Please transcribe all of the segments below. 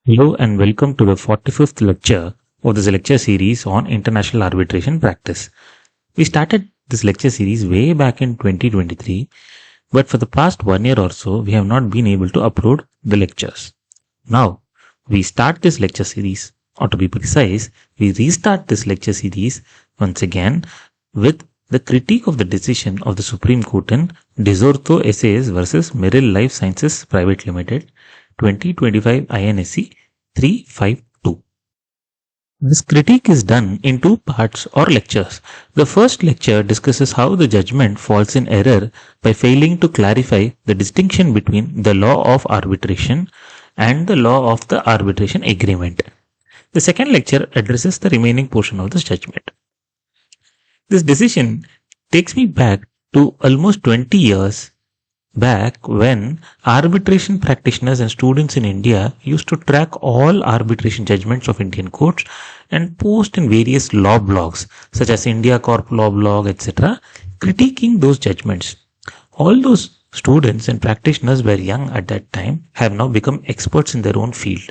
Hello and welcome to the 45th lecture of this lecture series on international arbitration practice. We started this lecture series way back in 2023, but for the past 1 year or so, we have not been able to upload the lectures. Now, we start this lecture series, or to be precise, we restart this lecture series once again with the critique of the decision of the Supreme Court in Disortho SAS versus Meril Life Sciences Private Limited, 2025 INSC 352. This critique is done in two parts or lectures. The first lecture discusses how the judgment falls in error by failing to clarify the distinction between the law of arbitration and the law of the arbitration agreement. The second lecture addresses the remaining portion of this judgment. This decision takes me back to almost 20 years back when arbitration practitioners and students in India used to track all arbitration judgments of Indian courts and post in various law blogs such as India Corp Law Blog, etc., critiquing those judgments. All those students and practitioners were young at that time, have now become experts in their own field.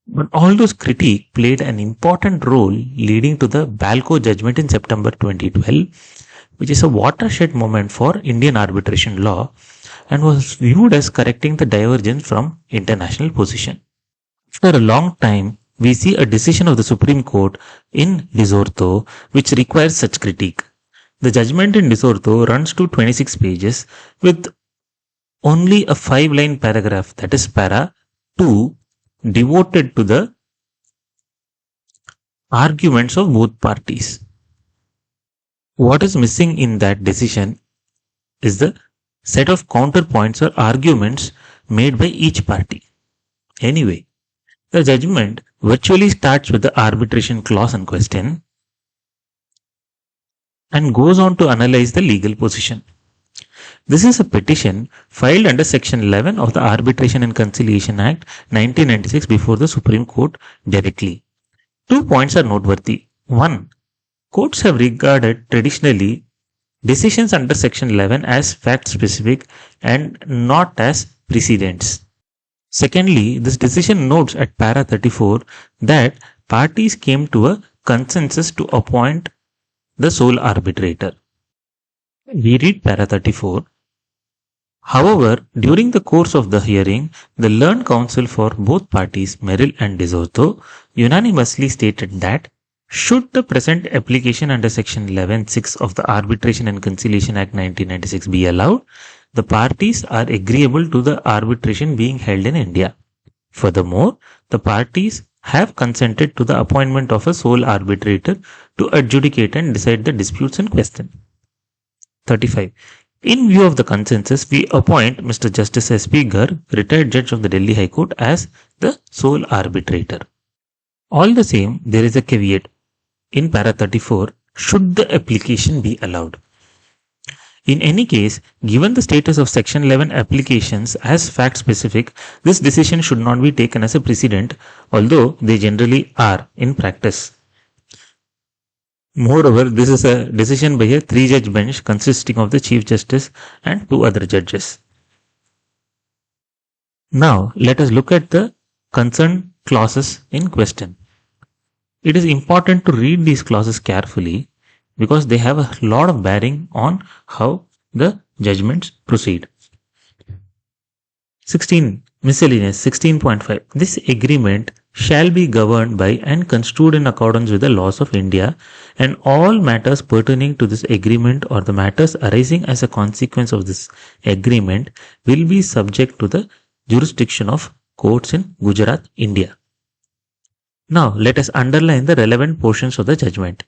But all those critique played an important role leading to the Balco judgment in September 2012, which is a watershed moment for Indian arbitration law and was viewed as correcting the divergence from international position. After a long time, we see a decision of the Supreme Court in Disortho which requires such critique. The judgment in Disortho runs to 26 pages with only a 5-line paragraph, that is para 2, devoted to the arguments of both parties. What is missing in that decision is the set of counterpoints or arguments made by each party. Anyway, the judgment virtually starts with the arbitration clause in question and goes on to analyze the legal position. This is a petition filed under Section 11 of the Arbitration and Conciliation Act 1996 before the Supreme Court directly. 2 points are noteworthy. 1. Courts have regarded traditionally decisions under Section 11 as fact-specific and not as precedents. Secondly, this decision notes at para 34 that parties came to a consensus to appoint the sole arbitrator. We read para 34. However, during the course of the hearing, the learned counsel for both parties, Meril and Disortho, unanimously stated that should the present application under Section 11(6) of the Arbitration and Conciliation Act 1996 be allowed, the parties are agreeable to the arbitration being held in India. Furthermore, the parties have consented to the appointment of a sole arbitrator to adjudicate and decide the disputes in question. 35. In view of the consensus, we appoint Mr. Justice S.P. Garg, retired judge of the Delhi High Court, as the sole arbitrator. All the same, there is a caveat. In para 34, should the application be allowed? In any case, given the status of Section 11 applications as fact-specific, this decision should not be taken as a precedent, although they generally are in practice. Moreover, this is a decision by a 3-judge bench consisting of the Chief Justice and 2 other judges. Now, let us look at the concerned clauses in question. It is important to read these clauses carefully because they have a lot of bearing on how the judgments proceed. 16. Miscellaneous 16.5. This agreement shall be governed by and construed in accordance with the laws of India, and all matters pertaining to this agreement or the matters arising as a consequence of this agreement will be subject to the jurisdiction of courts in Gujarat, India. Now, let us underline the relevant portions of the judgment,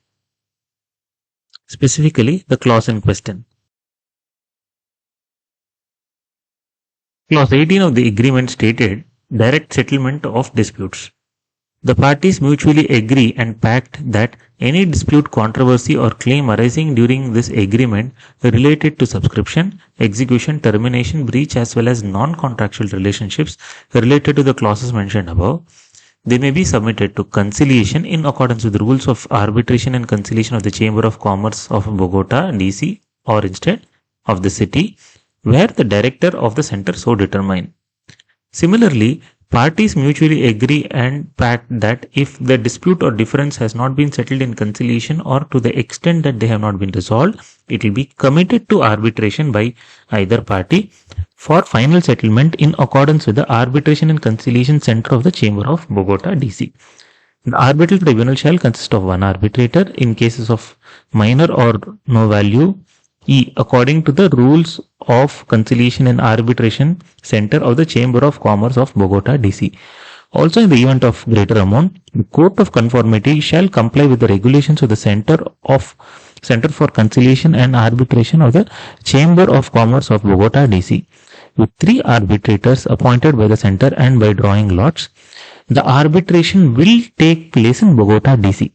specifically the clause in question. Clause 18 of the agreement stated direct settlement of disputes. The parties mutually agree and pact that any dispute, controversy or claim arising during this agreement related to subscription, execution, termination, breach as well as non-contractual relationships related to the clauses mentioned above, they may be submitted to conciliation in accordance with the rules of arbitration and conciliation of the Chamber of Commerce of Bogota, DC, or instead of the city, where the director of the center so determine. Similarly, Parties mutually agree and pact that if the dispute or difference has not been settled in conciliation or to the extent that they have not been resolved, it will be committed to arbitration by either party for final settlement in accordance with the Arbitration and Conciliation Center of the Chamber of Bogota, DC. The arbitral tribunal shall consist of one arbitrator in cases of minor or no value, according to the rules of Conciliation and Arbitration Center of the Chamber of Commerce of Bogota, DC. Also, in the event of greater amount, the Court of Conformity shall comply with the regulations of the Center for Conciliation and Arbitration of the Chamber of Commerce of Bogota, DC. With 3 arbitrators appointed by the center and by drawing lots, the arbitration will take place in Bogota, DC,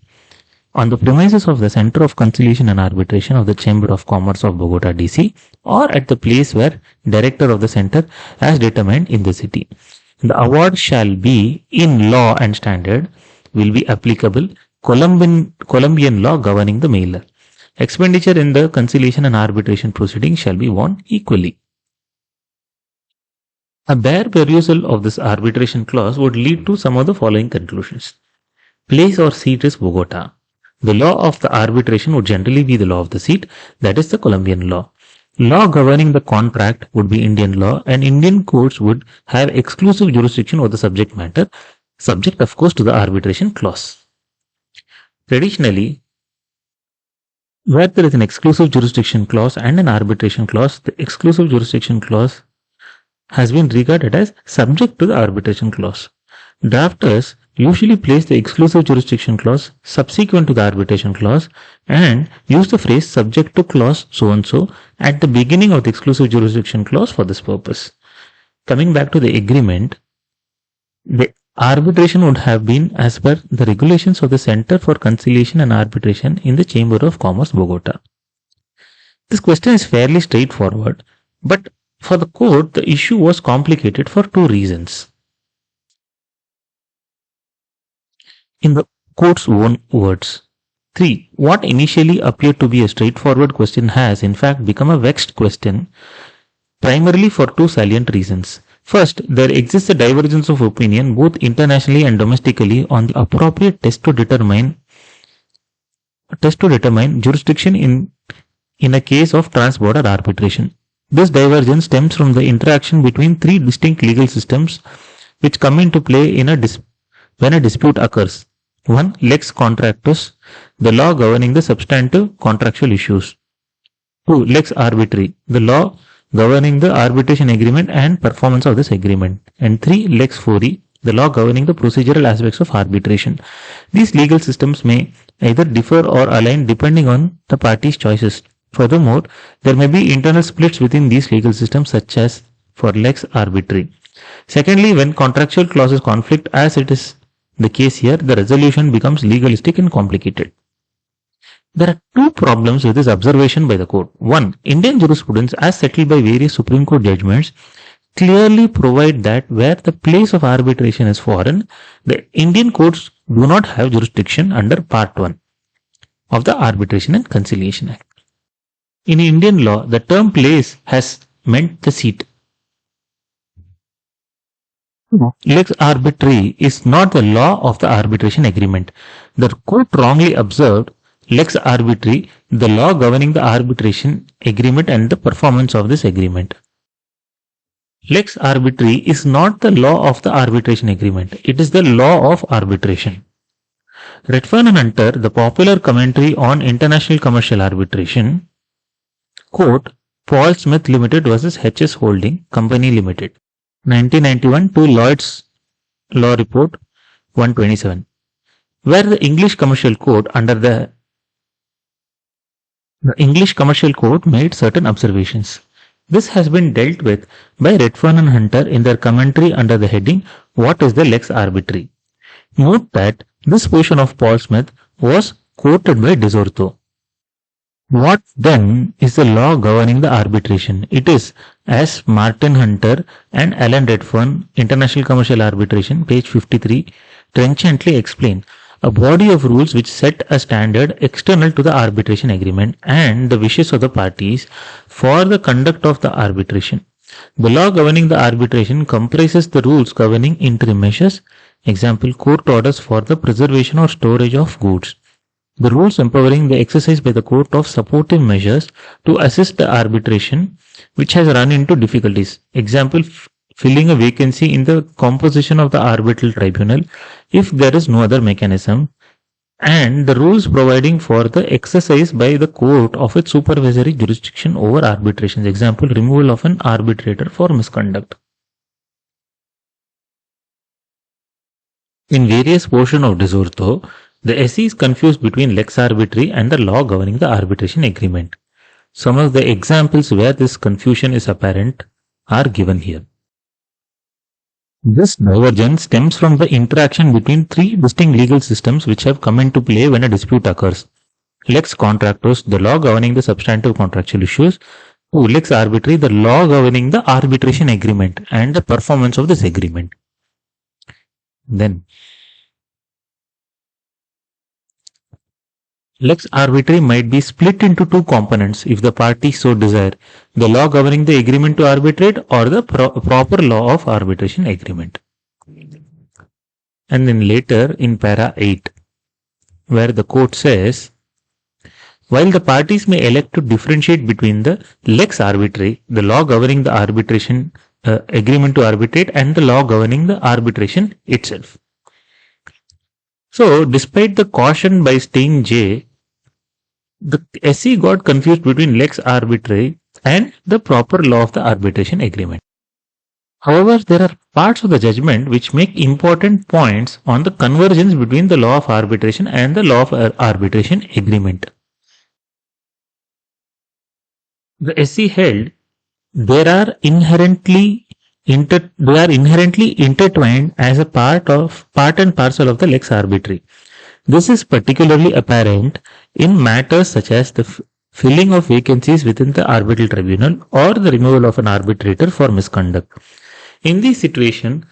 on the premises of the Center of Conciliation and Arbitration of the Chamber of Commerce of Bogota, DC, or at the place where director of the center as determined in the city. The award shall be in law and standard, will be applicable Colombian law governing the mailer. Expenditure in the conciliation and arbitration proceedings shall be borne equally. A bare perusal of this arbitration clause would lead to some of the following conclusions. Place or seat is Bogota. The law of the arbitration would generally be the law of the seat, that is the Colombian law. Law governing the contract would be Indian law, and Indian courts would have exclusive jurisdiction over the subject matter, subject of course to the arbitration clause. Traditionally, where there is an exclusive jurisdiction clause and an arbitration clause, the exclusive jurisdiction clause has been regarded as subject to the arbitration clause. Drafters usually place the exclusive jurisdiction clause subsequent to the arbitration clause and use the phrase subject to clause so and so at the beginning of the exclusive jurisdiction clause for this purpose. Coming back to the agreement, the arbitration would have been as per the regulations of the Center for Conciliation and Arbitration in the Chamber of Commerce, Bogota. This question is fairly straightforward, but for the court, the issue was complicated for 2 reasons. In the court's own words. 3. What initially appeared to be a straightforward question has in fact become a vexed question, primarily for 2 salient reasons. First, there exists a divergence of opinion both internationally and domestically on the appropriate test to determine jurisdiction in a case of trans-border arbitration. This divergence stems from the interaction between 3 distinct legal systems which come into play when a dispute occurs. 1. Lex contractus, the law governing the substantive contractual issues. 2. Lex arbitri, the law governing the arbitration agreement and performance of this agreement. And 3. Lex fori, the law governing the procedural aspects of arbitration. These legal systems may either differ or align depending on the parties' choices. Furthermore, there may be internal splits within these legal systems such as for lex arbitri. Secondly, when contractual clauses conflict, as it is the case here, the resolution becomes legalistic and complicated. There are 2 problems with this observation by the court. 1. Indian jurisprudence as settled by various Supreme Court judgments clearly provide that where the place of arbitration is foreign, the Indian courts do not have jurisdiction under Part 1 of the Arbitration and Conciliation Act. In Indian law, the term place has meant the seat. Lex arbitri is not the law of the arbitration agreement. The court wrongly observed lex arbitri, the law governing the arbitration agreement and the performance of this agreement. Lex arbitri is not the law of the arbitration agreement. It is the law of arbitration. Redfern and Hunter, the popular commentary on international commercial arbitration, quote, Paul Smith Limited versus HS Holding Company Limited, 1991 to Lloyd's Law Report 127, where the English Commercial Code English Commercial Code made certain observations. This has been dealt with by Redfern and Hunter in their commentary under the heading, What is the Lex Arbitri? Note that this portion of Paul Smith was quoted by Disortho. What then is the law governing the arbitration? It is, as Martin Hunter and Alan Redfern, International Commercial Arbitration, page 53, trenchantly explain, a body of rules which set a standard external to the arbitration agreement and the wishes of the parties for the conduct of the arbitration. The law governing the arbitration comprises the rules governing interim measures, example, court orders for the preservation or storage of goods. The rules empowering the exercise by the court of supportive measures to assist the arbitration which has run into difficulties. Example, filling a vacancy in the composition of the arbitral tribunal if there is no other mechanism, and the rules providing for the exercise by the court of its supervisory jurisdiction over arbitrations. Example, removal of an arbitrator for misconduct. In various portions of Disortho, the SE is confused between lex arbitri and the law governing the arbitration agreement. Some of the examples where this confusion is apparent are given here. This divergence stems from the interaction between three distinct legal systems which have come into play when a dispute occurs. Lex contractus, the law governing the substantive contractual issues. Lex arbitri, the law governing the arbitration agreement and the performance of this agreement. Then, lex arbitri might be split into two components if the parties so desire, the law governing the agreement to arbitrate or the proper law of arbitration agreement. And then later in para 8, where the court says, while the parties may elect to differentiate between the lex arbitri, the law governing the arbitration agreement to arbitrate, and the law governing the arbitration itself. So, despite the caution by Stein J, the SE got confused between lex arbitri and the proper law of the arbitration agreement. However, there are parts of the judgment which make important points on the convergence between the law of arbitration and the law of arbitration agreement. The SE held they are inherently intertwined as a part and parcel of the lex arbitri. This is particularly apparent in matters such as the filling of vacancies within the arbitral tribunal or the removal of an arbitrator for misconduct. In this situation,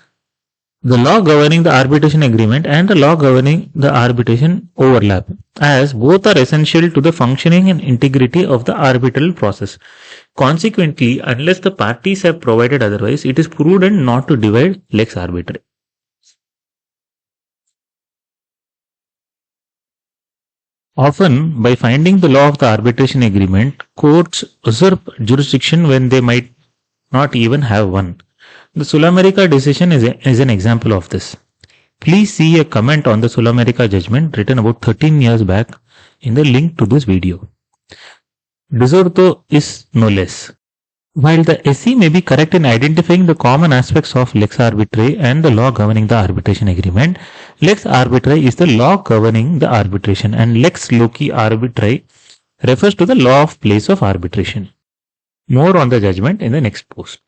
the law governing the arbitration agreement and the law governing the arbitration overlap, as both are essential to the functioning and integrity of the arbitral process. Consequently, unless the parties have provided otherwise, it is prudent not to divide lex arbitri. Often, by finding the law of the arbitration agreement, courts usurp jurisdiction when they might not even have one. The Sulamerica decision is an example of this. Please see a comment on the Sulamerica judgment written about 13 years back in the link to this video. Disortho is no less. While the SE may be correct in identifying the common aspects of lex arbitri and the law governing the arbitration agreement, lex arbitri is the law governing the arbitration and lex loci arbitri refers to the law of place of arbitration. More on the judgment in the next post.